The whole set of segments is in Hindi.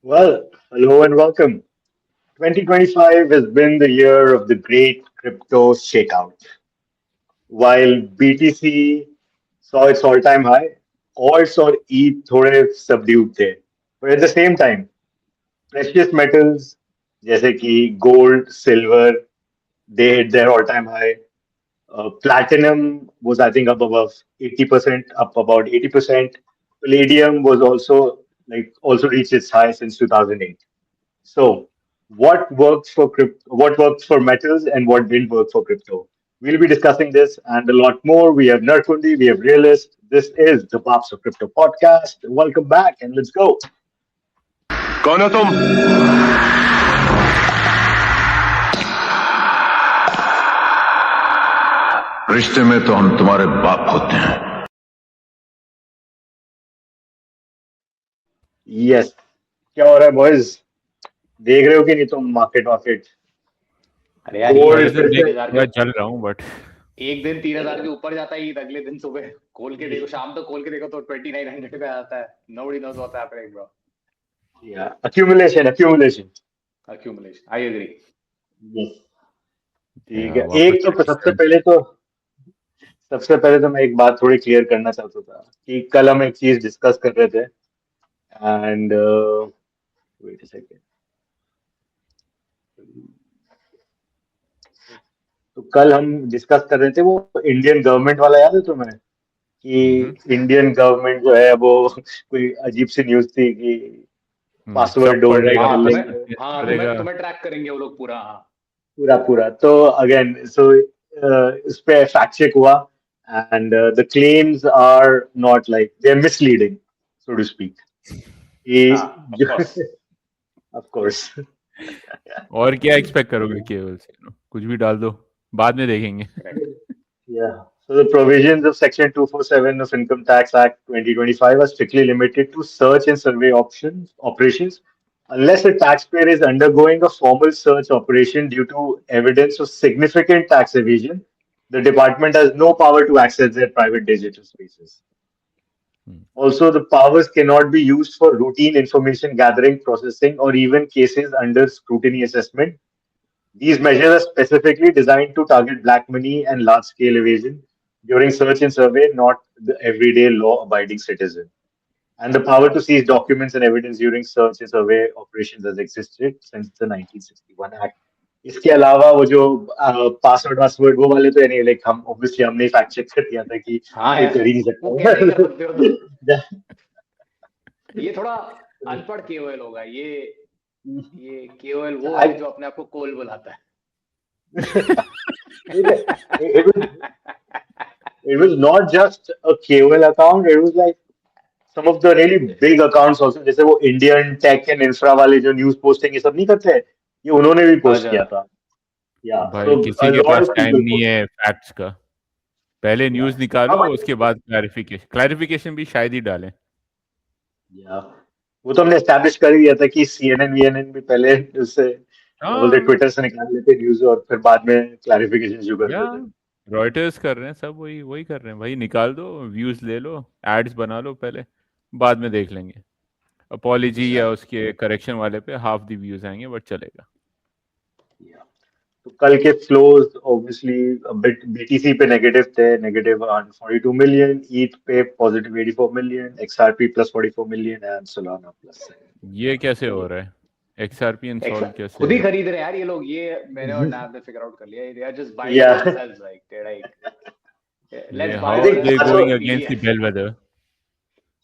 Well, hello and welcome. 2025 has been the year of the great crypto shakeout. While BTC saw its all-time high, alts और ETH थोड़े subdued थे. But at the same time, precious metals जैसे कि gold, silver, they hit their all-time high. Platinum was, I think, up above 80%, up about 80%. Palladium was also reached its high since 2008. So, what works for metals and what didn't work for crypto? We'll be discussing this and a lot more. We have Nerdkundi, we have Realist. This is the Pops of Crypto podcast. Welcome back and let's go. कौन हो तुम? रिश्ते में तो हम तुम्हारे बाप होते हैं। Yes. क्या हो रहा है बॉयज? देख रहे हो कि नहीं तुम मार्केट वार्केट? अरे यार Gold एक दिन फिर से 3,000 मैं के चल रहा हूँ बट एक दिन 3,000 के ऊपर जाता है, अगले दिन सुबह खोल के देखो, शाम तक खोल के देखो तो 2,900 पे आता है. Nobody knows what's happening, bro. yeah, accumulation. Accumulation. I agree. Yes. ठीक है. वापस सबसे पहले तो मैं एक बात थोड़ी क्लियर करना चाहता था कि कल हम एक चीज डिस्कस कर रहे थे एंड वेट अ सेकंड. तो कल हम डिस्कस कर रहे थे वो इंडियन गवर्नमेंट वाला, याद है तुम्हें कि इंडियन गवर्नमेंट जो है वो कोई अजीब सी न्यूज थी कि पासवर्ड सब ओवरराइड पढ़ेगा, कर हाँ लेंगे तुम्हें हाँ करेगा। तुम्हें ट्रैक करेंगे वो लोग पूरा. हाँ पूरा. तो अगेन इस पे फैक्ट चेक हुआ and the claims are not like they are misleading so to speak. of course. Of course. और क्या एक्सपेक्ट करोगे केवल से कुछ भी डाल दो, बाद में देखेंगे. Yeah. So the provisions of Section 247 of Income Tax Act 2025 are strictly limited to search and survey operations. Unless a taxpayer is undergoing a formal search operation due to evidence of significant tax evasion, the department has no power to access their private digital spaces. Also, the powers cannot be used for routine information gathering, processing, or even cases under scrutiny assessment. These measures are specifically designed to target black money and large scale evasion during search and survey, not the everyday law abiding citizen. And the power to seize documents and evidence during search and survey operations has existed since the 1961 Act. इसके अलावा वो जो पासवर्ड वो वाले तो नहीं, लाइक हम ऑब्वियसली हमने फैक्ट चेक कर दिया था कि हाँ ये यार, कर ही नहीं वो क्या नहीं कर सकते हो तुम. सकता. ये थोड़ा अनपढ़ केओएल होगा. ये केओएल वो है जो अपने आप को कोल बुलाता है. It was not just a KOL account, it was like some of the really big accounts also, जैसे वो इंडियन टेक एंड इंफ्रा वाले जो न्यूज पोस्टिंग ये सब नहीं करते हैं, ये उन्होंने भी पोस्ट किया था. भाई किसी के पास टाइम नहीं है फैक्ट्स का. पहले न्यूज निकालो, उसके बाद क्लैरिफिकेशन भी शायद ही डालें. वो तो हमने एस्टैब्लिश कर ही दिया था कि सीएनएन वीएनएन भी पहले उससे बोलते ट्विटर से निकाल लेते न्यूज और फिर बाद में क्लैरिफिकेशन शुरू कर देते. रॉयटर्स कर रहे हैं, सब वही कर रहे हैं भाई. निकाल दो, व्यूज ले लो, एड्स बना लो पहले, बाद में देख लेंगे. अपॉलॉजी या उसके करेक्शन वाले पे हाफ द व्यूज आएंगे, बट चलेगा. तो कल के फ्लोज ऑब्वियसली बीटीसी पे नेगेटिव थे, नेगेटिव 42 मिलियन, ईथ पे positive 84 million, XRP plus 44 million and Solana plus. ये कैसे हो रहा है? एक्सआरपी एंड सोल कैसे खुद ही खरीद रहे हैं यार ये लोग. ये मैंने और नैब ने फिगर आउट कर लिया. They are just buying themselves, like they're like let's buy. They're going against the bellwether.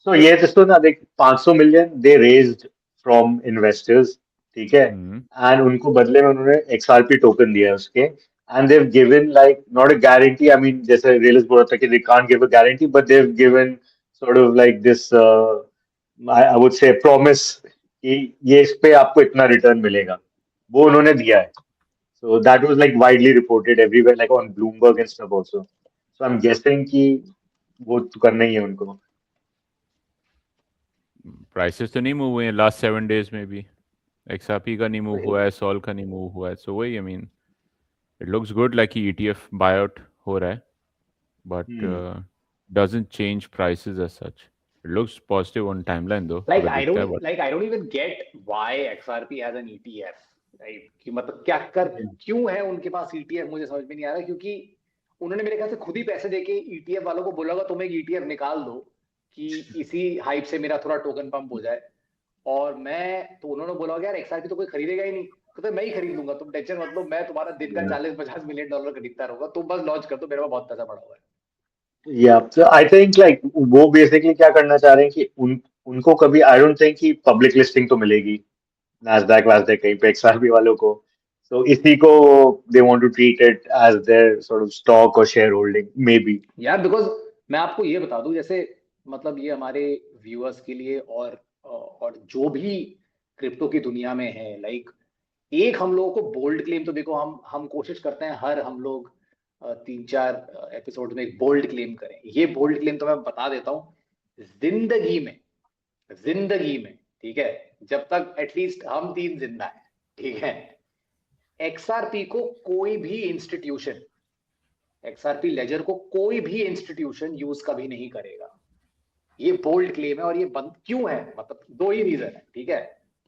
So ये तो ना देख, 500 million they raised from investors, ठीक है, एंड उनको बदले में उन्होंने एक्सआरपी टोकन दिया है उसके, and they've given like not a guarantee. I mean जैसे रियलिस्ट बोल रहा था कि they can't give a guarantee, but they've given sort of like this I would say promise कि ये इस पे आपको इतना रिटर्न मिलेगा, वो उन्होंने दिया है. So that was like widely reported everywhere, like on Bloomberg and stuff also. So I'm guessing कि वो तो करना ही है उनको. प्राइसेस तो नहीं मूव हुए हैं लास्ट 7 डेज में भी. एक्सआरपी का नहीं मूव हुआ है, सोल का नहीं मूव हुआ है. सो वही, I mean it looks good like ETF buyout हो रहा है, but doesn't change prices as such. looks positive on timeline though. Like अगर I दिखता है don't बहुत. like I don't even get why XRP has an ETF, right? कि मतलब क्या कर क्यों है उनके पास ETF, मुझे समझ में नहीं आ रहा, क्योंकि उन्होंने मेरे ख्याल से खुद ही पैसे देके ETF वालों को बोला होगा तुम एक ETF निकाल दो कि इसी हाइप से मेरा थोड़ा टोकन पंप हो जाए, और मैं तो उन्होंने बोला होगा यार XRP तो कोई खरीदेगा ही नहीं, तो मैं ही खरीद लूंगा, तुम टेंशन मत लो, मैं तुम्हारा दिन का 40-50 मिलियन डॉलर खरीदता रहूंगा, तुम बस लॉन्च कर दो, मेरे पास बहुत पैसा पड़ा हुआ है. Yeah, so I think like वो basically क्या करना चाह रहे हैं कि उनको कभी I don't think कि public listing तो मिलेगी Nasdaq वास्डैक कहीं पे XRP वालों को, so इसी को they want to treat it as their sort of stock or shareholding maybe. यार बिकॉज मैं आपको ये बता दूं, जैसे मतलब ये हमारे व्यूअर्स के लिए और जो भी क्रिप्टो की दुनिया में है, लाइक एक हम लोगों को बोल्ड क्लेम, तो देखो हम कोशिश करते हैं हर हम लोग 3-4 एपिसोड में एक बोल्ड क्लेम करें. ये बोल्ड क्लेम तो मैं बता देता हूँ, जिंदगी में ठीक है, जब तक एटलीस्ट हम 3 जिंदा है, ठीक है, XRP को कोई भी इंस्टीट्यूशन, XRP लेजर को कोई भी इंस्टीट्यूशन यूज कभी नहीं करेगा. ये बोल्ड क्लेम है, और ये बंद क्यों है, मतलब 2 ही रीजन है, ठीक है,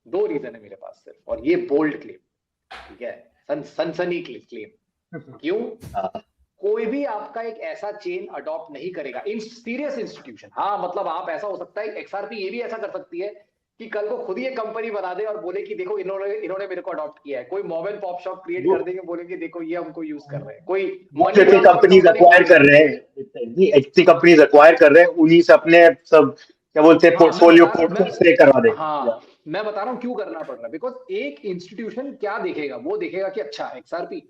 2 रीजन है मेरे पास सिर्फ, और ये बोल्ड क्लेम, ठीक है, सनसनी क्लेम. क्यों? कोई भी आपका एक ऐसा चेन अडॉप्ट नहीं करेगा, इन सीरियस इंस्टीट्यूशन. हाँ मतलब आप ऐसा हो सकता है XRP ये भी ऐसा कर सकती है कि कल को खुद ही एक कंपनी बना दे और बोले कि देखो इन्होंने मेरे को अडॉप्ट किया है, कोई मोबाइल पॉप शॉप क्रिएट कर देंगे, बोलेंगे देखो ये हमको यूज कर रहे हैं, कोई जितनी कंपनीज अक्वायर कर रहे हैं, इतनी कंपनीज अक्वायर कर रहे हैं, उन्हीं से अपने सब क्या बोलते हैं पोर्टफोलियो से करवा देंगे. हाँ मैं बता रहा हूँ क्यों करना पड़ रहा है, बिकॉज एक इंस्टीट्यूशन क्या देखेगा, वो देखेगा कि अच्छा XRP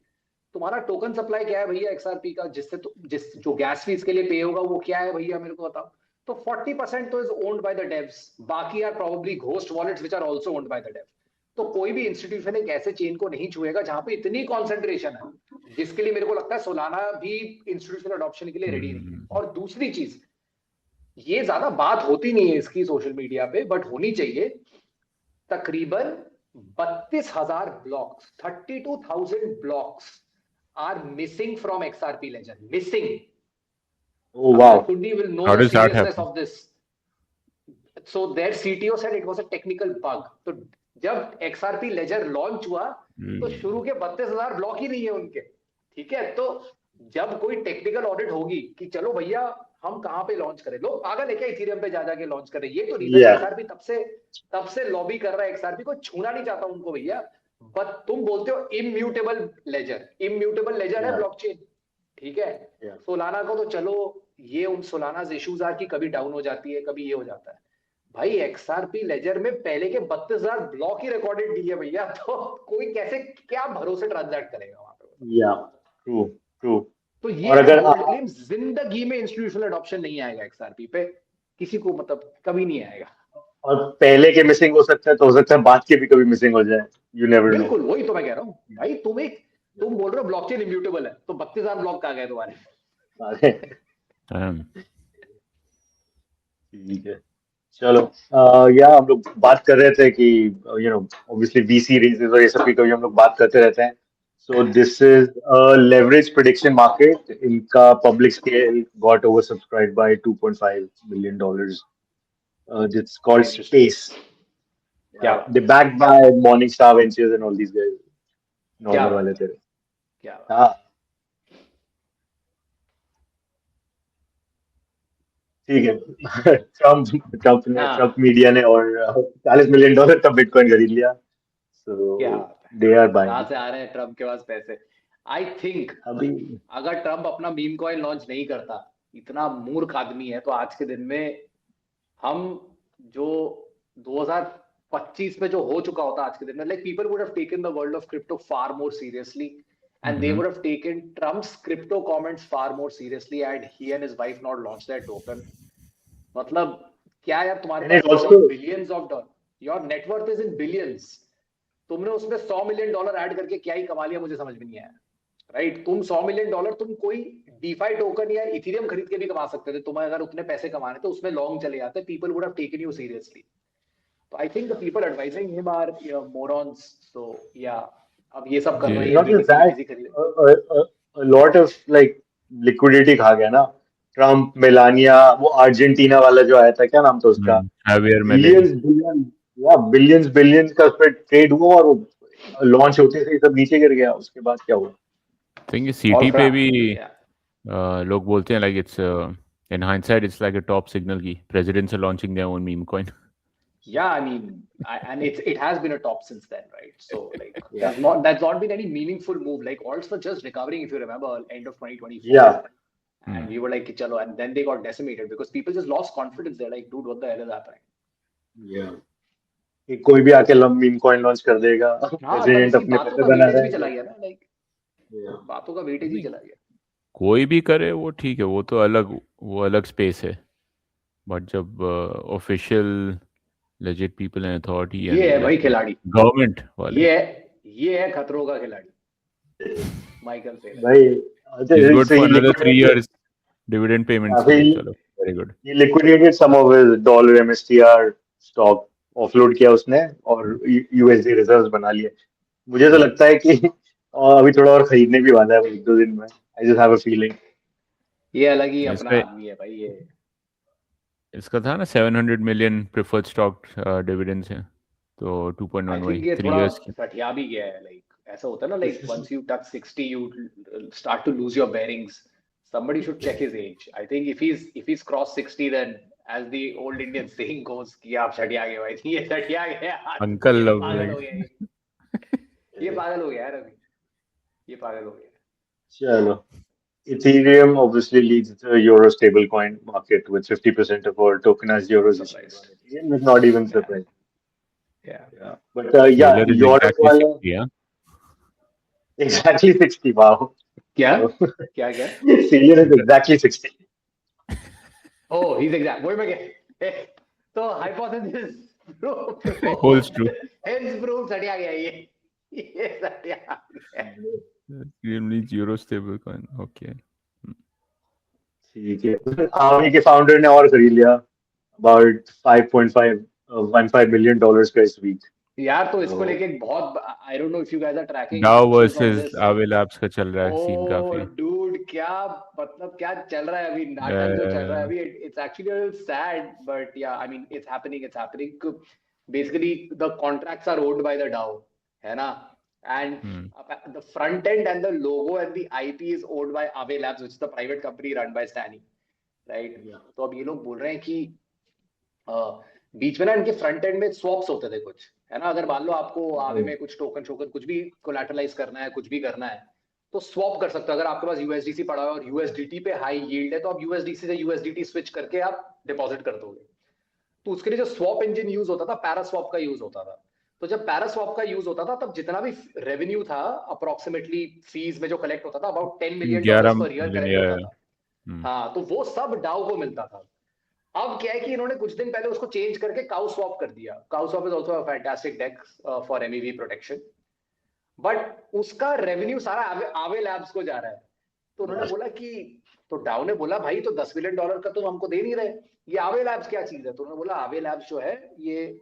तुम्हारा टोकन सप्लाई क्या है भैया XRP का, जिस जो गैस फीस के लिए पे होगा वो क्या है भैया मेरे को बताओ. तो 40% तो is owned by the devs, बाकी are probably ghost wallets which are also owned by the dev. तो कोई भी इंस्टीट्यूशन एक ऐसे चेन को नहीं छुएगा जहां पे इतनी कॉन्सेंट्रेशन है, जिसके लिए मेरे को लगता है सोलाना भी इंस्टीट्यूशनल अडॉप्शन के लिए रेडी नहीं है. और दूसरी चीज, ये ज्यादा बात होती नहीं है इसकी सोशल मीडिया पे, बट होनी चाहिए, तकरीबन 32,000 blocks, 32,000 blocks are missing from XRP ledger. Missing. Oh wow. Kundi will know How the does that seriousness happen? of this. So their CTO said it was a technical bug. तो जब XRP ledger launch हुआ तो शुरू के 32,000 ब्लॉक ही नहीं है उनके, ठीक है. तो जब कोई टेक्निकल ऑडिट होगी कि चलो भैया हम कहाँ पे लॉन्च करें, लोग पागल है क्या इथेरियम पे जा जाके लॉन्च करें, ये तो रीजन XRP तब से लॉबी कर रहा है, XRP को छूना नहीं चाहता उनको भैया. बट तुम बोलते हो इम्यूटेबल लेजर है ब्लॉकचेन, ठीक है. सोलाना को तो चलो ये उन सोलाना इश्यूज आर की कभी डाउन हो जाती है, कभी ये हो जाता है. भाई XRP लेजर में पहले के 32,000 ब्लॉक ही रिकॉर्डेड दी है भैया, तो कोई कैसे क्या भरोसे ट्रांजैक्ट करेगा वहां पे. या ट्रू. तो ये और अगर क्लेम जिंदगी में इंस्टीट्यूशनल अडॉप्शन नहीं आएगा XRP पे, किसी को मतलब कभी नहीं आएगा. और पहले के मिसिंग हो सकता है तो हो सकता है बाद के भी कभी मिसिंग हो जाए, यू नेवर नो. बिल्कुल वही तो मैं कह रहा हूँ भाई, तुम बोल रहे हो ब्लॉकचेन इम्यूटेबल है, तो 32,000 ब्लॉक कहाँ गए तुम्हारे. ठीक है, चलो. या हम लोग बात कर रहे थे कि ऑब्वियसली VC रेजेस और ये सब की कभी हम लोग बात करते रहते हैं. So this is a leverage prediction market. इनका public scale got over subscribed by $2.5 billion. It's called Space. Yeah. They're backed by Morningstar Ventures and all these guys. Normal वाले थे. क्या हाँ. ठीक है. ट्रम्प मीडिया ने और $40 मिलियन का बिटकॉइन खरीद लिया. So they are buying. कहाँ से आ रहे हैं ट्रम्प के पास पैसे. आई थिंक अभी अगर ट्रम्प अपना मीम कॉइन लॉन्च नहीं करता, इतना मूर्ख आदमी है, तो आज के दिन में हम जो 2025 में जो हो चुका होता आज के दिन में, like people would have taken the world of crypto far more seriously, and they would have taken Trump's crypto comments far more seriously had he and his wife not launched their token. मतलब क्या यार, तुम्हारे पास billions of dollars, your net worth is in billions, तुमने उसमें $100 मिलियन ऐड करके क्या ही कमा लिया, मुझे समझ में नहीं आया. राइट, तुम $100 मिलियन तुम कोई डीफाई टोकन या इथेरियम खरीद के भी कमा सकते थे. तुम्हें अगर उतने पैसे कमाने थे उसमें लॉन्ग चले जाते, people would have taken you seriously. तो I think the people advising him are morons. So या अब ये सब कर रहे हैं, a lot of like liquidity खा गया ना. ट्रम्प, मेलानिया, वो अर्जेंटीना वाला जो आया था, क्या नाम था उसका, हैवियर मिलेई। बिलियंस बिलियंस का उस पर ट्रेड हुआ और वो लॉन्च होते से सब नीचे गिर गया। उसके बाद क्या हुआ? थिंक All सीटी पे crap. भी Yeah. लोग बोलते हैं like it's in hindsight it's like a top signal की presidents are launching their own meme coin. Yeah, I mean, and it has been a top since then, right? So like, Yeah. that's not been any meaningful move. Like alts were just recovering, if you remember, end of 2024. Yeah. And we were like, chalo, and then they got decimated because people just lost confidence. They're like, dude, what the hell is happening? कि कोई भी आके मीम कॉइन लॉन्च कर देगा, हाँ, तब प्रेसिडेंट उसकी अपने बातों पैसे का बना वेटेज रहा भी चला है। गया ना, लाइक बातों का वेटेज ही चला गया। कोई भी करे वो ठीक है, वो तो अलग स्पेस है, बट जब official legit people and authority ये है भाई खिलाड़ी, गवर्नमेंट वाले, ये है खतरों का खिलाड़ी माइकल सेलर भाई is good for another 3 years dividend payments, चलो very good. he liquidated some of his dollar MSTR stock, offload किया उसने और USD रिजर्व्स बना लिए। मुझे तो लगता है कि अभी थोड़ा और खरीदने भी वाला है वो 1-2 दिन में। I just have a feeling। ये अलग ही अपना इसका- आदमी है भाई ये। इसका था ना 700 million प्रेफर्ड स्टॉक डिविडेंड्स है, तो 2.1 I वही think ये 3 थोड़ा years की। सटिया भी गया है, लाइक ऐसा होता है ना, like once you touch 60 you start to lose your bearings. Somebody should check his age. I think if he's crossed 60, then as the old Indian saying goes कि आप सटिया गए भाई, ये सटिया गया, अंकल ये लव पागल हो गया, ये पागल हो गया यार अभी, ये पागल हो गया। चलो, Ethereum obviously leads the euro stablecoin market with 50% of all tokenized euros issued on Ethereum. It's not even surprising. Yeah. But Taylor is Europe exactly वाला 60, yeah? exactly 60. Wow. क्या So, क्या Taylor is exactly 60. Oh, he's exact. वही मैं कह, तो hypothesis Holds true. hence proof सटिया गया ये सटिया गया। Ethereum leads euro stablecoin, okay. ठीक है। आर्मी के फाउंडर ने और खरीद लिया about 5.15 million dollars का इस वीक। यार तो इसको लेके बहुत, I don't know if you guys are tracking DAO actions on versus this. Aave Labs का चल रहा है सीन काफी। dude, क्या मतलब क्या चल रहा है अभी, नाटक जो चल रहा है अभी, it's actually a little sad, but yeah, I mean it's happening. Basically the contracts are owned by the DAO, है ना, and the front end and the logo and the IP is owned by Aave Labs, which is the private company run by Stani, right? तो अब ये लोग बोल रहे हैं कि बीच में ना इनके फ्रंट एंड में स्वॉप्स होते थे कुछ, है ना, अगर मान लो आपको आवे में कुछ टोकन शोकन कुछ भी कोलैटरलाइज करना है, कुछ भी करना है, तो स्वॉप कर सकते हो। अगर आपके पास USDC पड़ा है और USDT पे हाई यील्ड है, तो आप USDC से USDT स्विच करके आप डिपॉजिट कर दोगे। तो उसके लिए जो स्वॉप इंजन यूज होता था, पैरास्वॉप का यूज होता था। तो जब पैरास्वॉप का यूज होता था, तब जितना भी रेवेन्यू था अप्रोक्सीमेटली फीस में जो कलेक्ट होता था, about $10 million per year collect होता था। हाँ, तो वो सब डाउ को मिलता था। अब क्या है कि इन्होंने कुछ दिन पहले उसको चेंज करके काउ स्वॉप कर दिया। Cow swap is also a fantastic deck for MEV protection, but उसका रेवेन्यू सारा आवे लैब्स को जा रहा है। तो उन्होंने बोला कि, तो डाउ ने बोला भाई तो $10 million का तुम हमको दे नहीं रहे, ये आवे लैब्स क्या चीज है? तो उन्होंने बोला आवे लैब्स जो है ये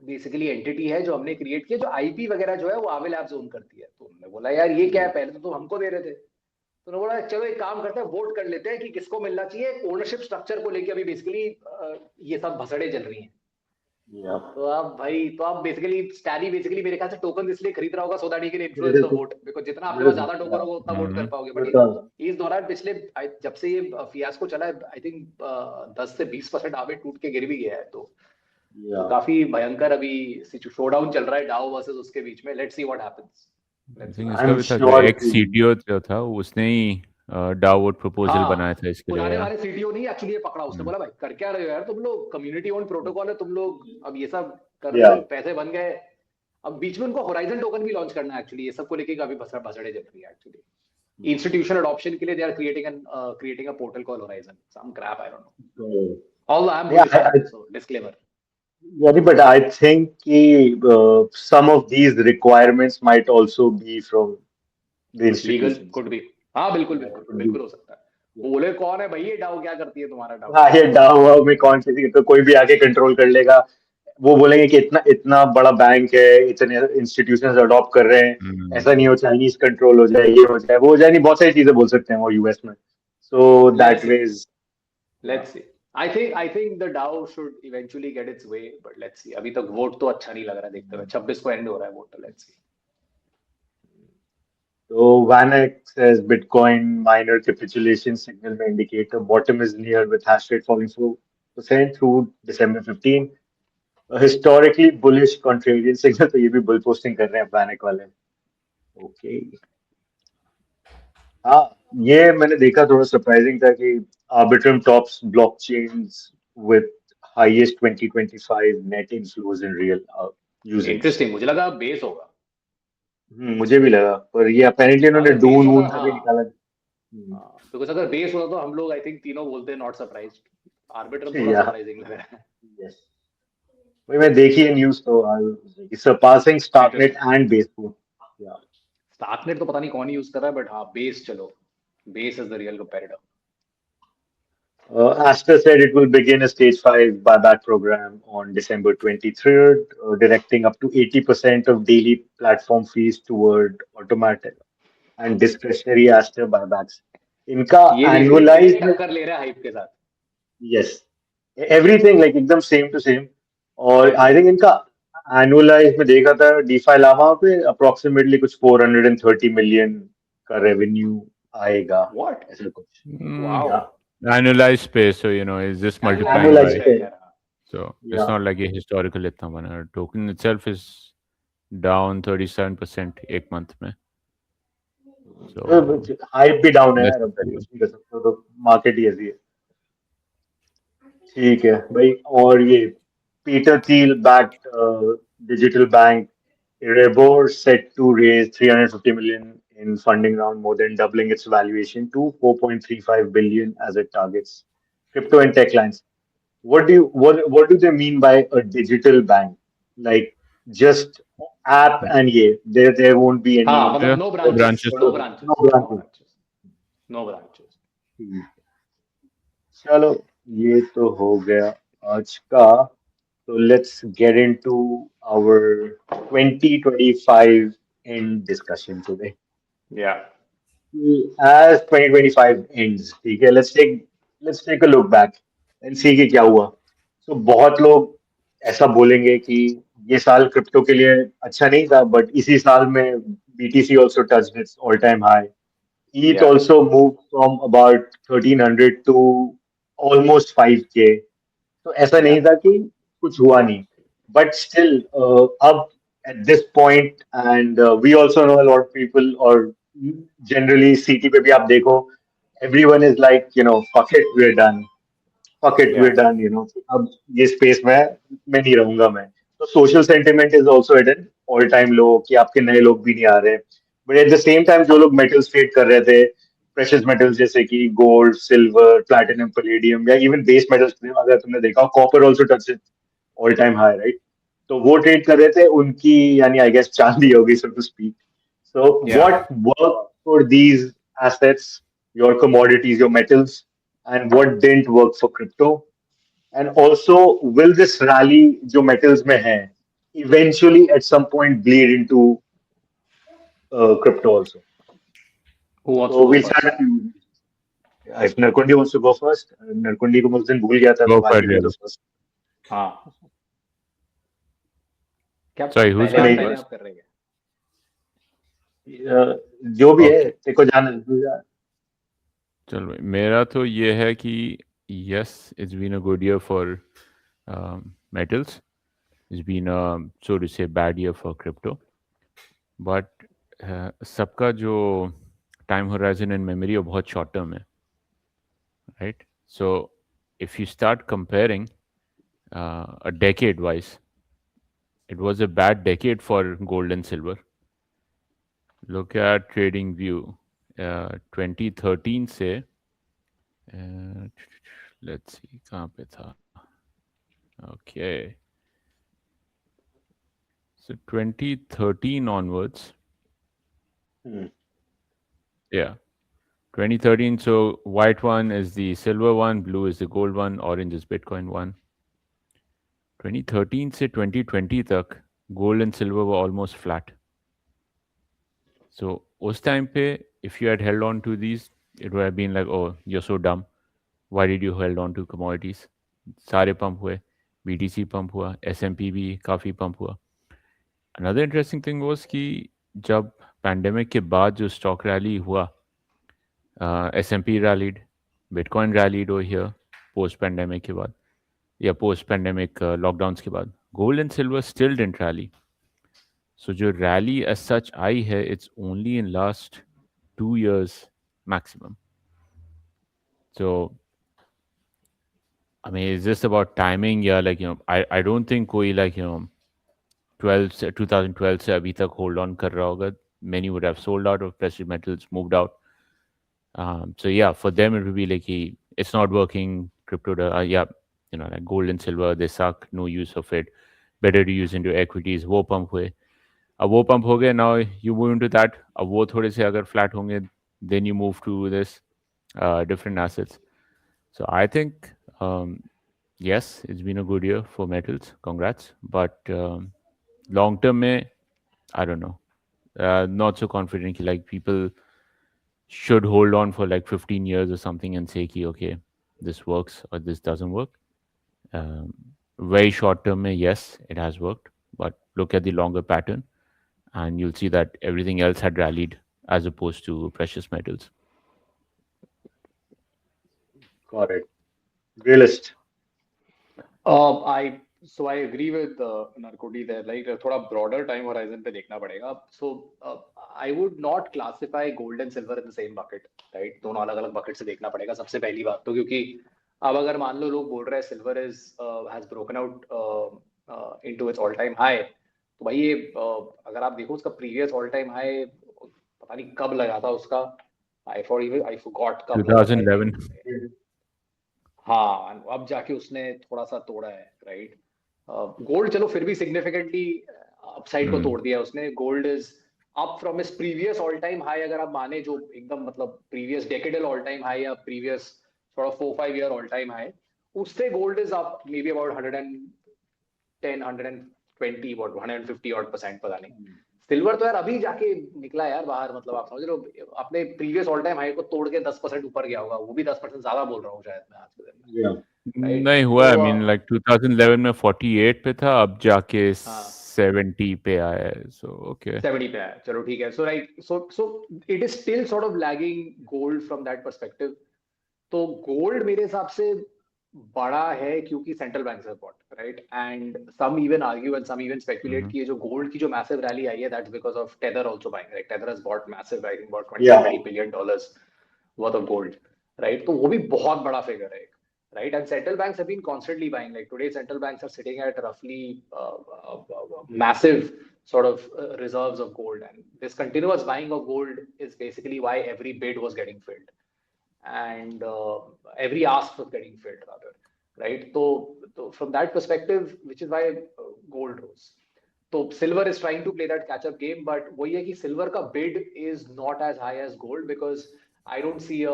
बेसिकली एंटिटी है जो हमने क्रिएट किया, जो IP वगैरह जो है वो आवे लैब्स ओन करती है। तो उन्होंने बोला यार ये क्या है, पहले तो तुम हमको दे रहे थे। तो उन्होंने बोला चलो एक काम करते हैं, वोट कर लेते हैं कि किसको मिलना चाहिए। ओनरशिप स्ट्रक्चर को लेके अभी बेसिकली ये सब भसड़े चल रही हैं। तो अब भाई, तो अब बेसिकली स्टैनी बेसिकली मेरे ख्याल से टोकन इसलिए खरीद रहा होगा so that he can influence the vote, because जितना आपके पास ज्यादा टोकन होगा उतना वोट कर पाओगे। बट इस दौरान पिछले जब से ये फियास्को चला है, आई थिंक 10 से 20% आवे टूट के गिर भी गया है। तो काफी भयंकर अभी शोडाउन चल रहा है डाउ वर्सेस उसके बीच में। Let's see what happens. इसका भी था एक्स CTO जो था, उसने ही डाउ वोट प्रपोजल बनाया था इसके लिए। पुराने वाले CTO नहीं एक्चुअली ये पकड़ा, उसने बोला भाई कर क्या रहे हो यार तुम लोग, कम्युनिटी ओन प्रोटोकॉल है, तुम लोग अब ये सब कर रहे हो, पैसे बन गए। अब बीच में उनको होराइजन टोकन भी लॉन्च करना है एक्चुअली, ये सब को लेके काफी भसड़े चल रही है एक्चुअली। इंस्टीट्यूशनल अडॉप्शन के लिए they are creating a portal called Horizon, some crap, I don't know. All I am bullish, so disclaimer. Yeah, but I think some of these requirements might also be from the institutions. Legal could be. हाँ बिल्कुल हो सकता है। बोले कौन है भाई ये डाउ, क्या करती है तुम्हारा डाउ? हाँ, ये डाउ में कौन सी, तो कोई भी आके कंट्रोल कर लेगा। वो बोलेंगे कि इतना बड़ा बैंक है, इतने इंस्टीट्यूशंस अडॉप्ट कर रहे हैं, ऐसा नहीं हो चाइनीज कंट्रोल हो जाए, ये हो जाए, वो हो जाए, नहीं बहुत सारी चीजें बोल सकते हैं वो US में। So that Let's see. way is Let's see. I think the Dow should eventually get its way, but let's see. अभी तक वोट तो अच्छा नहीं लग रहा है देखते हुए. 26 को एंड हो रहा है वोट, तो let's see. so Vanek says Bitcoin minor capitulation signal may indicate the bottom is near with hash rate falling 4% through December 15. A historically bullish contrarian signal, तो ये भी bull posting कर रहे हैं Vanek वाले. Okay. हाँ, ये मैंने देखा, थोड़ा सरप्राइजिंग था कि Arbitrum tops blockchains with highest 2025 net inflows in real usage. Interesting. मुझे लगा बेस होगा. मुझे भी लगा, पर ये apparently इन्होंने अगर डून base वून होगा, का भी हाँ. निकाला. बिकॉज अगर बेस होता तो हम लोग आई थिंक तीनों बोलते हैं नॉट सरप्राइज्ड. आर्बिट्रम थोड़ा Yeah. सरप्राइजिंग लग रहा है. Yes. वही मैं देखी है न्यूज, तो surpassing Starknet and Baseboard. Yeah. Starknet तो पता नहीं कौन यूज कर रहा है, बट हाँ बेस चलो. Base is the real comparator. Aster said it will begin a stage 5 buyback program on December 23rd, directing up to 80% of daily platform fees toward automatic and discretionary Aster buybacks. इनका ये annualized टक्कर ले रहा है हाइप के साथ. yes, everything like एकदम same to same. और I think इनका annualized में देखा था DeFi Llama पे approximately कुछ 430 million का revenue आएगा. What? ऐसा कुछ. Wow. Yeah. Annualized space, so it's just multiplying Annualized by. space. So Yeah. it's not like a historical इतना बना. Token itself is down 37% एक month में. So हाइप भी डाउन है That's यार, अब very कुछ नहीं कर सकते, तो मार्केट ही ऐसी है. ठीक है भाई. और ये पीटर थियल backed digital bank Erebor set to raise 350 million in funding round, more than doubling its valuation to 4.35 billion as it targets crypto and tech clients. What do they mean by a digital bank? Like just app and there won't be any. हाँ मतलब Yeah. no branches. branches. No branches. No branches. No branches. चलो, ये तो हो गया आज का. So let's get into our 2025 end discussion today. Yeah. As 2025 ends, ठीक है, let's take a look back and see कि क्या हुआ. So बहुत लोग ऐसा बोलेंगे कि ये साल क्रिप्टो के लिए अच्छा नहीं था, but इसी साल में BTC also touched its all-time high. ETH Yeah. also moved from about 1300 to almost 5K. तो ऐसा नहीं था कि कुछ हुआ नहीं, but still अब at this point, and we also know a lot of people, or generally CT पे भी आप देखो, everyone is like, fuck it, we're done. Fuck it, we're done, अब ये स्पेस में मैं नहीं रहूंगा मैं. तो social sentiment is also at an all time low, कि आपके नए लोग भी नहीं आ रहे. But at the same time जो लोग मेटल्स ट्रेड कर रहे थे, प्रेशियस मेटल्स जैसे कि गोल्ड, सिल्वर, प्लैटिनम, पैलेडियम, या इवन बेस मेटल्स, अगर तुमने देखा copper also touch all time high, right? तो वो ट्रेड कर रहे थे, उनकी यानी आई गेस चांदी होगी, so to speak. So what worked for these assets, your commodities, your metals, and what didn't work for crypto? And also, will this rally जो metals में है eventually at some point bleed into crypto also? Who wants So to go we'll first? start with you. If Narkundi wants to go first, Narkundi को मैं उस दिन भूल गया था, Go तो for I will it, do the first. हाँ. क्या Sorry, who's पहले going आप first? कर रहे हैं? जो भी है, तेरे को जाना है. चलो भाई, मेरा तो ये है कि yes, it's been a good year for metals. It's been a, so to say, bad year for crypto. But सबका जो time horizon and memory वो बहुत short term है, right? So if you start comparing a decade wise, it was a bad decade for gold and silver. Look at TradingView, 2013 से let's see कहाँ पे था. Okay, so 2013 onwards. Yeah, 2013. So white one is the silver one, blue is the gold one, orange is Bitcoin one. 2013 से 2020 तक gold and silver were almost flat. So उस time पे if you had held on to these, it would have been like, oh, you're so dumb. Why did you hold on to commodities? सारे pump हुए, BTC pump हुआ, S&P भी काफ़ी pump हुआ. Another interesting thing was कि जब pandemic के बाद जो stock rally हुआ, S&P rallied, Bitcoin rallied over here post pandemic के बाद या post pandemic lockdowns के बाद. Gold and silver still didn't rally. So जो rally as such आई है, it's only in last 2 years maximum. So I mean, it's just about timing. Yeah, like, I don't think कोई like 2012 से अभी तक hold on कर रहा होगा. Many would have sold out of precious metals, moved out. So yeah, for them it would be like it's not working. Crypto, yeah, like gold and silver, they suck. No use of it. Better to use into equities. वो pump हुए. अब वो pump हो गए. Now you move into that. अब वो थोड़े से अगर flat होंगे, then you move to this different assets. So I think yes, it's been a good year for metals. Congrats. But long term, I don't know. Not so confident. Like people should hold on for like 15 years or something and say, okay, this works or this doesn't work. Very short term, yes, it has worked. But look at the longer pattern and you'll see that everything else had rallied as opposed to precious metals. Got it. Realist. I agree with Narkoti there. Like थोड़ा broader time horizon पे देखना पड़ेगा. So I would not classify gold and silver in the same bucket, right? दोनों अलग-अलग bucket से देखना पड़ेगा. सबसे पहली बात तो क्योंकि अब अगर मान लो लोग बोल रहे हैं silver has broken out into its all time high, तो भाई ये अगर आप देखो उसका previous all time high पता नहीं कब लगा था उसका. I forgot कब लगा था. 2011. हाँ, अब जाके उसने थोड़ा सा तोड़ा है, राइट. गोल्ड चलो फिर भी सिग्निफिकेंटली अपसाइड को तोड़ दिया उसने. Gold is up from his previous all time high, अगर आप माने जो एकदम मतलब previous decadal all time high या previous sort of 4-5 year all time high, उससे gold is up maybe about 110, 120, what 150 odd %, पता नहीं. सिल्वर तो यार अभी जाके निकला यार बाहर, मतलब आप समझ लो अपने प्रीवियस ऑल टाइम हाई को तोड़ के 10% ऊपर गया होगा. वो भी 10% ज्यादा बोल रहा हूँ शायद मैं आज के दिन में. नहीं हुआ. I mean like 2011 में 48 पे था, अब जाके 70 पे आया है. So okay. 70 पे आया, चलो ठीक है. So right, so it is still sort of lagging gold from that perspective. तो गोल्ड मेरे हिसाब से बड़ा है क्योंकि central bank have bought, right. And some even argue and some even speculate कि ये जो गोल्ड की जो मैसिव रैली आई है, that's because of tether also buying, right. Tether has bot massive, I think about $20 billion worth of gold, right. तो वो भी बहुत बड़ा फिगर है, right. And central banks have been constantly buying. Like today central banks are sitting at roughly massive sort of reserves of gold, and this continuous buying of gold is basically why every bid was getting filled and every ask was getting filled rather, right. So from that perspective, which is why gold rose. So silver is trying to play that catch up game, but वही है कि silver का bid is not as high as gold because I don't see a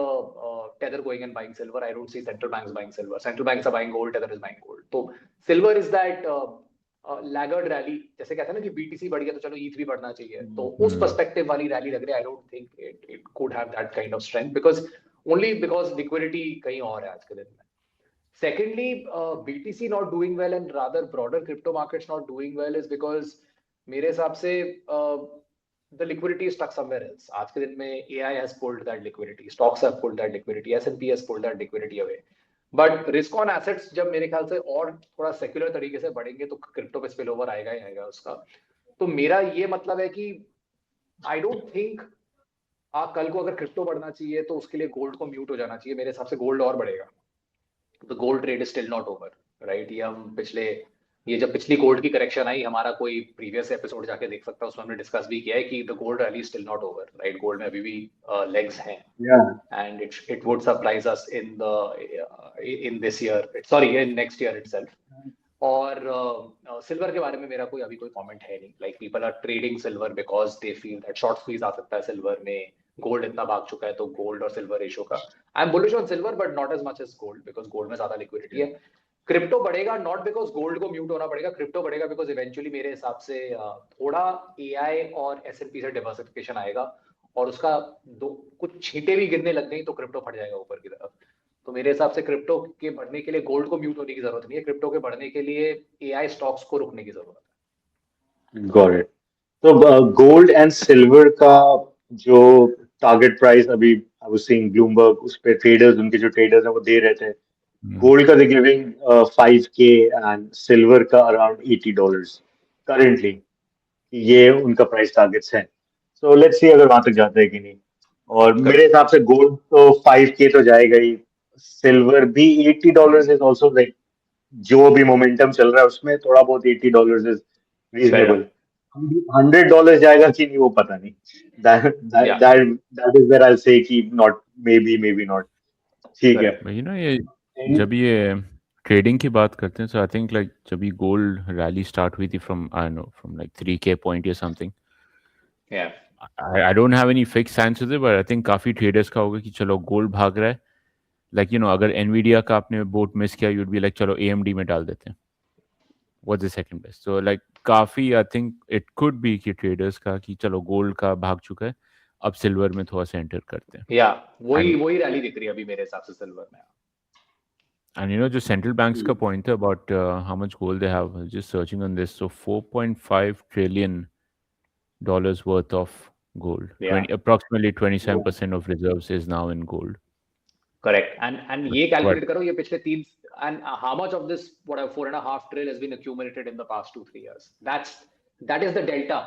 Tether going and buying silver. I don't see central banks buying silver. Central banks are buying gold. Tether is buying gold. So silver is that laggard rally. जैसे कहते हैं ना कि BTC बढ़ गया तो चलो E3 बढ़ना चाहिए. तो उस perspective वाली rally लग रही है. I don't think it could have that kind of strength because liquidity कहीं और है आज के दिन में. Secondly, BTC not doing well and rather broader crypto markets not doing well is because मेरे हिसाब से the liquidity is stuck somewhere else. आज के दिन में AI has pulled that liquidity, stocks have pulled that liquidity, S&P has pulled that liquidity away. But risk on assets जब मेरे ख्याल से और थोड़ा सेक्युलर तरीके से बढ़ेंगे तो क्रिप्टो पे स्पिल ओवर आएगा ही आएगा उसका. तो मेरा ये मतलब है कि I don't think कल को अगर क्रिप्टो बढ़ना चाहिए तो उसके लिए गोल्ड को म्यूट हो जाना चाहिए. मेरे हिसाब से गोल्ड और बढ़ेगा. The gold trade is still not over, right. ये हम जब पिछली गोल्ड की करेक्शन आई, हमारा कोई प्रीवियस एपिसोड जाके देख सकता है, उसमें हमने डिस्कस भी किया है कि the gold rally still not over, right. Gold में अभी भी लेग्स हैं, and it would surprise us in this year, sorry in next year itself. और सिल्वर के बारे में मेरा अभी कोई कमेंट है नहीं. Like people are trading silver because they feel that short squeeze आ सकता है सिल्वर में. गोल्ड इतना भाग चुका है तो गोल्ड और सिल्वर रेशियो का I am bullish on silver but not as much as gold because gold में ज्यादा लिक्विडिटी है. क्रिप्टो बढ़ेगा नॉट बिकॉज गोल्ड को म्यूट होना पड़ेगा. क्रिप्टो बढ़ेगा बिकॉज इवेंचुअली मेरे हिसाब से थोड़ा AI और S&P से डिवर्सिफिकेशन आएगा और उसका कुछ छींटे भी गिरने लग गई तो क्रिप्टो फट जाएगा ऊपर की तरफ। तो मेरे हिसाब से क्रिप्टो के बढ़ने के लिए गोल्ड को म्यूट होने की जरूरत नहीं है, क्रिप्टो के बढ़ने के लिए एआई स्टॉक्स को रुकने की जरूरत है। Got it. तो गोल्ड एंड सिल्वर का जो टारगेट प्राइस अभी आई वाज सीइंग ब्लूमबर्ग, उस पे ट्रेडर्स, उनके जो ट्रेडर्स हैं वो दे रहे थे, गोल्ड का they giving 5K and silver का अराउंड $80 करेंटली, ये उनका प्राइस टारगेट्स हैं। सो लेट्स सी अगर वहां तक जाता है कि नहीं। और मेरे हिसाब से गोल्ड तो 5K तो जाएगा ही, सिल्वर भी $80 इज ऑल्सो लाइक, जो भी मोमेंटम चल रहा है उसमें थोड़ा बहुत $80 इज रीजनेबल। $100 जाएगा कि नहीं वो पता नहीं। That is where I will say कि नॉट, मे बी नॉट। ठीक है। But you know, ये जब ये ट्रेडिंग की बात करते हैं, so I think like जब ये गोल्ड रैली स्टार्ट हुई थी from I don't know from like 3K point या something, Yeah. I don't have any fixed answer there, but I think काफी ट्रेडर्स का होगा कि चलो गोल्ड भाग रहा है, like you know अगर Nvidia का आपने बोट मिस किया, you'd be like चलो AMD में डाल देते हैं, what's the second best? So like काफी I think it could be कि ट्रेडर्स का कि चलो गोल्ड का भाग चुका है, अब सिल्वर में थोड़ा सा एंटर करते हैं। या वही रैली दिख रही है अभी मेरे हिसाब से सिल्वर में। And you know, just central banks का point है about how much gold they have. I was just searching on this. So $4.5 trillion worth of gold. Yeah. Approximately 27% of reserves is now in gold. Correct. And ये calculate करो, ये पिछले 3 and how much of this whatever 4.5 trillion has been accumulated in the past 2-3 years. That is the delta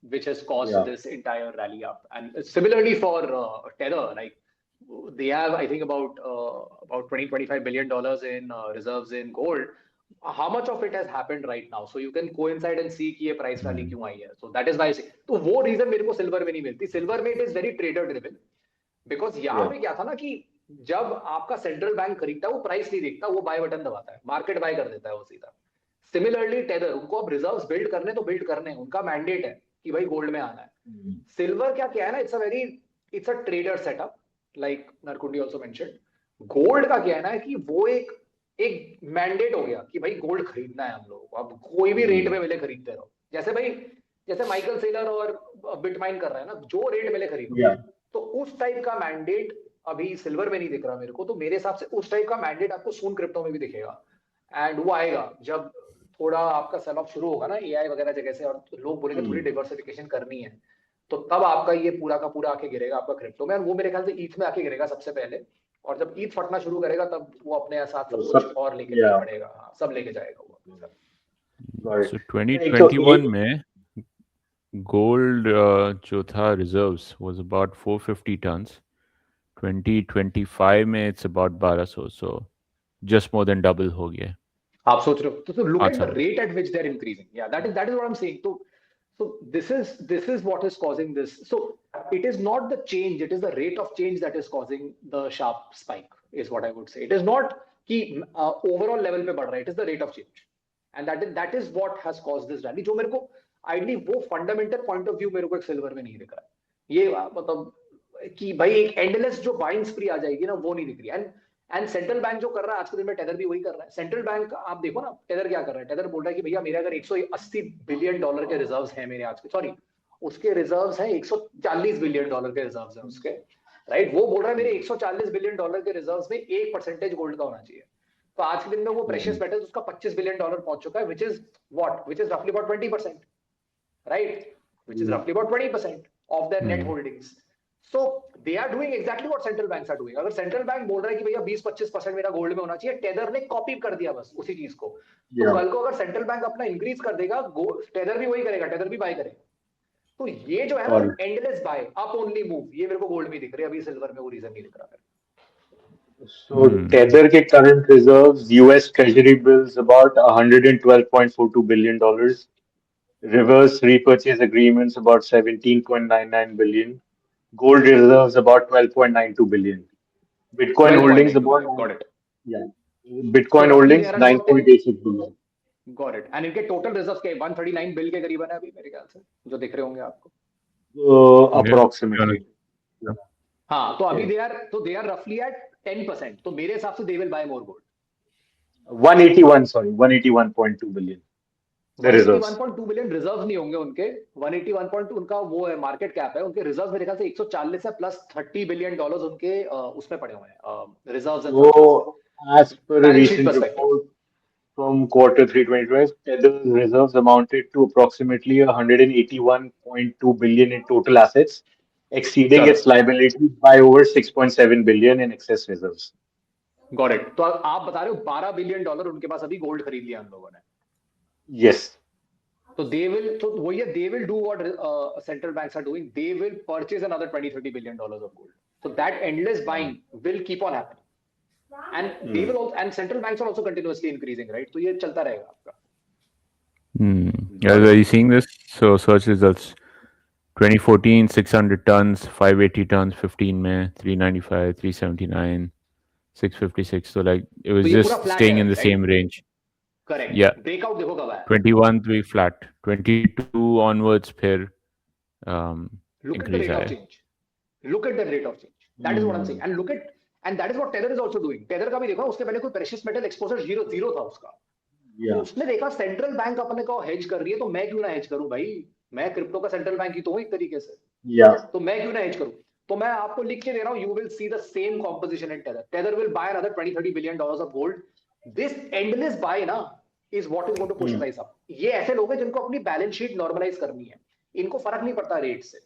which has caused this entire rally up. And similarly for Tether, like they have I think about $20-25 billion in reserves in gold. How much of it has happened right now? So you can coincide and see कि ये price rally क्यों आई है. So that is why I say, तो वो reason मेरे को सिल्वर में नहीं मिलती. सिल्वर में it is very trader driven. Because यहाँ पे क्या था ना कि जब आपका सेंट्रल बैंक खरीदता है वो प्राइस नहीं देखता, वो बाय बटन दबाता है, मार्केट बाय कर देता है वो सीधा। सिमिलरली टेदर, उनको अब रिजर्व्स बिल्ड करने तो बिल्ड करने, उनका मैंडेट है कि भाई गोल्ड में आना है। सिल्वर क्या है ना, it's a trader setup, like नरकुंडी आल्सो मेंशन्ड। गोल्ड का क्या है ना कि वो एक मैंडेट हो गया कि भाई गोल्ड खरीदना है हम लोगों को, अब कोई भी रेट में मिले खरीदते रहो। जैसे माइकल सेलर और बिटमाइन कर रहा है ना, जो रेट मिले खरीदो। तो उस टाइप का मैंडेट अभी सिल्वर में नहीं दिख रहा मेरे को, तो मेरे हिसाब से उस टाइप का मैंडेट आपको सून क्रिप्टो में भी दिखेगा। एंड वो आएगा जब थोड़ा आपका सेल ऑफ शुरू होगा ना एआई वगैरह जगह से, और लोग बोलेंगे थोड़ी डिवर्सिफिकेशन करनी है, तो तब आपका ये पूरा का पूरा आके गिरेगा आपका क्रिप्टो में। और वो मेरे ख्याल से ईथ में आके गिरेगा सबसे पहले, और जब ईथ फटना शुरू करेगा तब वो अपने साथ सब कुछ और लेके पड़ेगा, सब लेके जाएगा वो। So 2021 में गोल्ड जो था रिजर्व्स was about 450 tons. 2025 में it's about 1200, so just more than double हो गया। आप सोच रहे हो तो look at the rate at which they're increasing. Yeah, that is what I'm saying. So this is what is causing this. So it is not the change, it is the rate of change that is causing the sharp spike, is what I would say. It is not कि overall level पे बढ़ रहा है, it is the rate of change, and that is what has caused this rally. जो मेरे को आइडली वो फंडामेंटल पॉइंट ऑफ व्यू मेरे को एक सिल्वर में नहीं दिख रहा है। ये मतलब कि भाई एक एंडलेस जो बाइंग स्प्री आ जाएगी ना, वो नहीं दिख रही। एंड सेंट्रल बैंक जो कर रहा है आज के दिन में, टेदर भी वही कर रहा है। सेंट्रल बैंक आप देखो ना, टेदर क्या कर रहा है, टेदर बोल रहा है कि भैया मेरे अगर $180 बिलियन के रिजर्व्स हैं मेरे आज के, सॉरी उसके रिजर्व्स हैं $140 बिलियन के रिजर्व्स हैं उसके, राइट। वो बोल रहा है मेरे $140 बिलियन के रिजर्व्स में 1% गोल्ड का होना चाहिए। तो आज के दिन में वो प्रेशियस मेटल्स उसका $25 बिलियन पहुंच चुका है, विच इज रफली about 20%, right, which is roughly about 20% of their net holdings. So they are doing exactly what central banks are doing. अगर सेंट्रल बैंक बोल रहा है कि भैया 20-25% मेरा गोल्ड में होना चाहिए, टेदर ने कॉपी कर दिया बस उसी चीज को। तो कल को अगर सेंट्रल बैंक अपना इंक्रीज कर देगा, टेदर भी वही करेगा, टेदर भी बाय करेगा। तो ये जो है ना endless buy, up only move, ये मेरे को गोल्ड में दिख रही है, अभी सिल्वर में वो रीजन नहीं दिख रहा है। So Tether के current reserves, US Treasury bills about $112.42 billion. Reverse repurchase agreements about $17.99 billion. Gold reserves about $12.92 billion. Bitcoin holdings about got it. Yeah. Bitcoin holdings $9.86 billion. Got it. And इनके total reserves के 139 बिल के करीबन है अभी मेरे ख्याल से, जो दिख रहे होंगे आपको। Approximately. हाँ, तो अभी they are roughly at 10%. तो मेरे हिसाब से they will buy more gold. 181.2 billion. The reserves. 181.2 billion reserve नहीं होंगे उनके, 181. उनका वो है मार्केट कैप है, उनके रिजर्व मेरे ख्याल से 140 है प्लस $30 बिलियन उनके उसमें पड़े हुए हैं reserves and So, as per a Balance sheet recent perspective. report from Q3 2020, Tether's reserves amounted to approximately 181.2 billion in total assets, exceeding Correct. its liabilities by over 6.7 billion in excess reserves. Got it. तो आप बता रहे हो $12 बिलियन उनके पास अभी गोल्ड खरीद लिया उन लोगों ने। Yes. तो दे विल, तो वही है, they will do what central banks are doing, they will purchase another $20-30 billion of gold, so that endless buying will keep on happening and they will also, and central banks are also continuously increasing, right? तो ये चलता रहेगा आपका। Yeah, are you seeing this? So search results 2014 600 tons, 580 tons 15 May, 395, 379, 656. So like it was तो ये पूरा just flat staying है, in the right? same range. Correct. Yeah. Breakout देखो कब आया। 21 भी flat, 22 onwards फिर Look at the increase rate of आया. change. Look at the rate of change. That is what I'm saying. And look at, and that is what Tether is also doing. Tether का भी देखो, उसके पहले कोई precious metal exposure zero था उसका। Yeah. उसने देखा सेंट्रल बैंक अपने को हेज कर रही है, तो मैं क्यों ना हेज करूं भाई? मैं क्रिप्टो का सेंट्रल बैंक ही तो हूं एक तरीके से, Yeah. तो मैं क्यों ना हेज करूं? तो मैं आपको लिख के दे रहा हूं, you will see the same composition in Tether. Tether will buy another $20-30 billion of gold. This endless buy ना is what is going to push price up. ये ऐसे लोग हैं जिनको अपनी बैलेंस शीट नॉर्मलाइज करनी है, इनको फर्क नहीं पड़ता रेट से।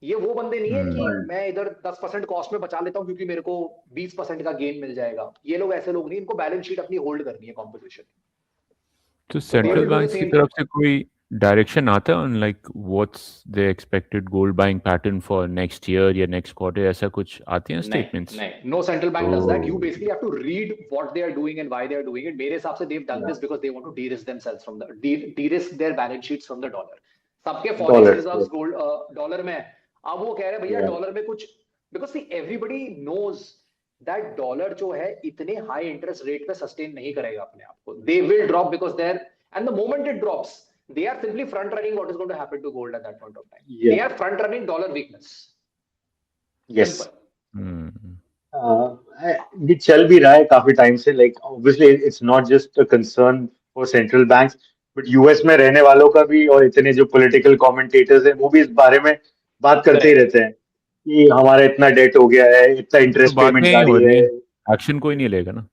ये वो बंदे नहीं है कि मैं इधर 10% कॉस्ट में बचा लेता हूं क्योंकि मेरे को 20% का गेन मिल जाएगा। ये लोग ऐसे लोग नहीं, इनको बैलेंस शीट अपनी होल्ड करनी है कॉम्पोजिशन। तो सेंट्रल बैंक की तरफ से कोई डायरेक्शन आता है on like what's the expected gold buying pattern for next year या नेक्स्ट क्वार्टर, ऐसा कुछ आते हैं स्टेटमेंट्स? नहीं, no central bank does that. You basically have to read what they are doing and why they are doing it. मेरे हिसाब से they have done this because they want to de-risk themselves from the de-risk their balance sheets from the dollar। सबके फॉरेक्स रिजर्व्स गोल्ड डॉलर में, अब वो कह रहे हैं भैया डॉलर में कुछ, because see everybody knows that dollar जो है इतने हाई इंटरेस्ट रेट पे सस्टेन नहीं करेगा अपने आप को। They will drop because there, and the moment it drops they are simply front running what is going to happen to gold at that point of time. They are front running dollar weakness. Yes. Simple. ये चल भी रहा है काफी टाइम से, like obviously it's not just a concern for central banks, but US में रहने वालों का भी, और इतने जो political commentators हैं वो भी इस बारे में बात करते ही रहते हैं कि हमारा इतना डेट हो गया है, इतना इंटरेस्ट पेमेंट जारी है। एक्शन कोई नहीं लेगा ना,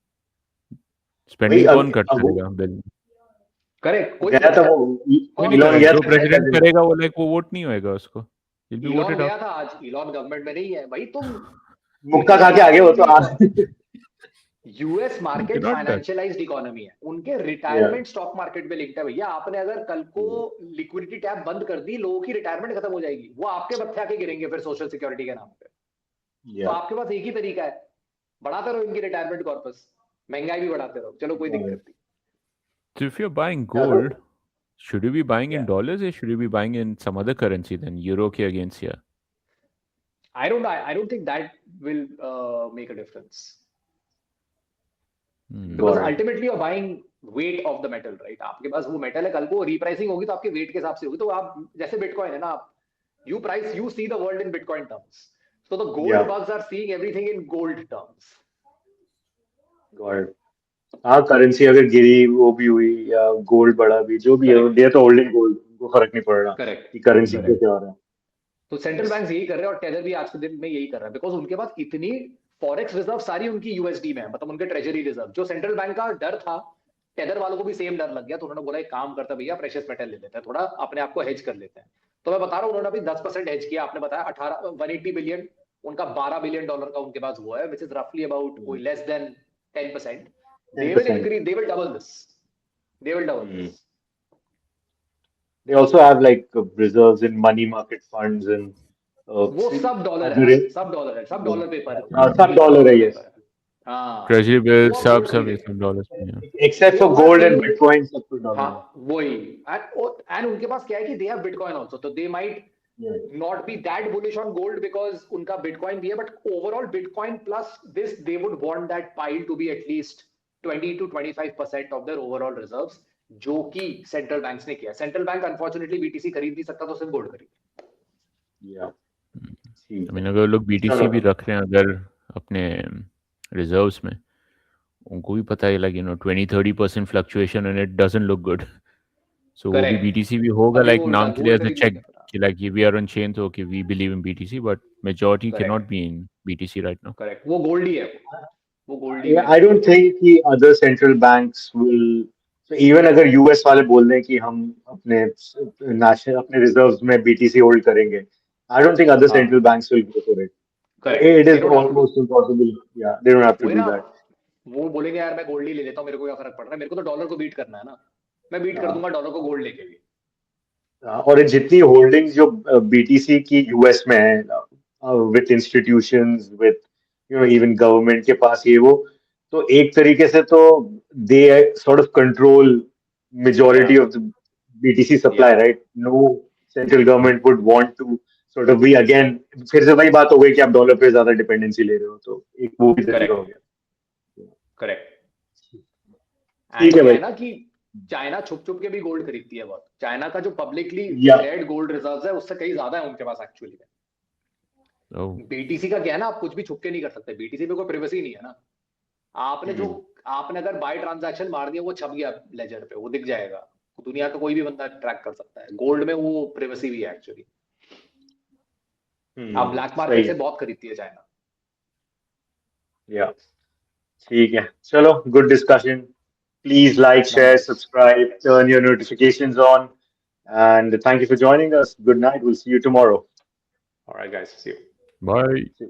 स्पेंडिंग कौन कट करेगा बिल? करेक्ट। कोई गया था वो, जो प्रेसिडेंट करेगा वो लाइक वो वोट नहीं होएगा उसको, विल बी वोटेड गया था आज। इलॉन गवर्नमेंट में नहीं है भाई, तुम मुक्का खा के आगे हो तो आज। यूएस मार्केट फाइनेंशियलाइज्ड इकोनॉमी है, उनके रिटायरमेंट स्टॉक मार्केट में लिंक्ड है भैया। आपने अगर कल को लिक्विडिटी टैप बंद कर दी, लोगों की रिटायरमेंट खत्म हो जाएगी, वो आपके मत्थे आके गिरेंगे फिर सोशल सिक्योरिटी के नाम पे। तो आपके पास एक ही तरीका है, बढ़ाते रहो इनकी रिटायरमेंट कॉर्पस, महंगाई भी बढ़ाते रहो, चलो कोई दिक्कत नहीं। So if you're buying gold, should you be buying in dollars or should you be buying in some other currency than euro ke against here? I don't think that will make a difference. Because ultimately you're buying weight of the metal, right? आपके पास वो मेटल है, कल को रीप्राइसिंग होगी तो आपके वेट के हिसाब से होगी। तो आप जैसे बिटकॉइन है ना, you see the world in Bitcoin terms. So the gold bugs are seeing everything in gold terms. Got it. हाँ, करेंसी अगर गिरी वो भी हुई या गोल्ड बढ़ा भी, जो भी है, दे तो होल्डिंग गोल्ड, उनको फर्क नहीं पड़ रहा कि करेंसी पे क्या हो रहा है। तो सेंट्रल बैंक यही कर रहे हैं और टेदर भी आज के दिन में यही कर रहा है, बिकॉज उनके पास इतनी फॉरेक्स रिजर्व सारी उनकी यूएसडी में है, मतलब उनके ट्रेजरी रिजर्व। जो सेंट्रल बैंक का डर था, टेदर वालों को भी सेम डर लग गया, तो उन्होंने बोला एक काम करता भैया प्रेशियस मेटल ले लेते हैं, थोड़ा अपने आप को हेज कर लेते हैं। तो मैं बता रहा हूँ उन्होंने अभी 10% हेज किया। आपने बताया 180 बिलियन, उनका $12 बिलियन का उनके पास हुआ है, विच इज रफली अबाउट कोई less than 10%। They will increase. They will double this. They will double this. They also have like reserves in money market funds and वो सब डॉलर है, सब डॉलर है, सब डॉलर पेपर है, सब डॉलर है। यस, हाँ, ट्रेजरी बिल सब डॉलर्स में है, except for gold and bitcoin सब कुछ डॉलर। हाँ, वही। एंड उनके पास क्या है कि they have Bitcoin also, तो they might not be that bullish on gold because उनका Bitcoin भी है, but overall Bitcoin plus this they would want that pile to be at least 20 to 25% of their overall reserves, जो कि सेंट्रल बैंक्स ने किया। सेंट्रल बैंक अनफॉर्चुनेटली बीटीसी खरीद नहीं सकता, तो सिर्फ गोल्ड खरीद। I mean, अगर लोग बीटीसी भी रख रहे हैं अगर अपने रिजर्व्स में, उनको भी पता है like 20-30% fluctuation and it doesn't look good. So वो भी Correct. BTC भी होगा अभी like वो नाम के लिए गोल्ड as a खरीद check लेंगे. कि like we are on chain so okay we believe in BTC but majority Correct. cannot be in BTC right now. Correct. वो गोल्ड ही है. वो गोल्ड ही Yeah, में I don't think कि other central banks will. So even अगर US वाले बोल दें कि हम अपने national अपने reserves में BTC hold करेंगे, I don't think other हाँ. central banks will go for it. Correct. It They is don't have to. almost impossible. Yeah, they don't have to वही do ना, that. वो बोलेंगे यार मैं गोल्ड ही ले लेता हूँ, मेरे को क्या फर्क पड़ रहा है, मेरे को तो डॉलर को बीट करना है ना, मैं बीट कर हाँ. दूंगा डॉलर को गोल्ड लेके भी. और जितनी होल्डिंग्स जो बीटीसी की यूएस में है with institutions with even government के पास ये वो, तो एक तरीके से तो they sort of control majority Yeah. Of the BTC supply, Yeah. Right? No central government would want to sort of भी अगेन फिर से वही बात हो गई कि आप डॉलर पे ज्यादा डिपेंडेंसी ले रहे हो, तो एक वो भी तरीका हो Correct. गया. करेक्ट. ठीक है एंड भाई. है ना कि चाइना छुप छुप के भी गोल्ड खरीदती है बहुत. चाइना का जो publicly Yeah. Declared gold reserves है उससे कहीं ज्यादा है उनके पास एक्चुअली में. Oh, बीटीसी का क्या है ना, आप कुछ भी छुप के नहीं कर सकते, बीटीसी में कोई प्राइवेसी नहीं है ना. आपने जो आपने अगर बाय ट्रांजैक्शन मार दिया वो छप गया लेजर पे, वो दिख जाएगा, दुनिया का कोई भी बंदा ट्रैक कर सकता है. गोल्ड में वो प्राइवेसी भी है एक्चुअली. आप ब्लैक सही मार्केट से है. बहुत खरीदती है चाइना. या ठीक है, चलो, good discussion. Please like, share, Nice. subscribe, turn your notifications on, and thank you for joining us. Good night. We'll see you tomorrow. All right guys, see you. bye. See you.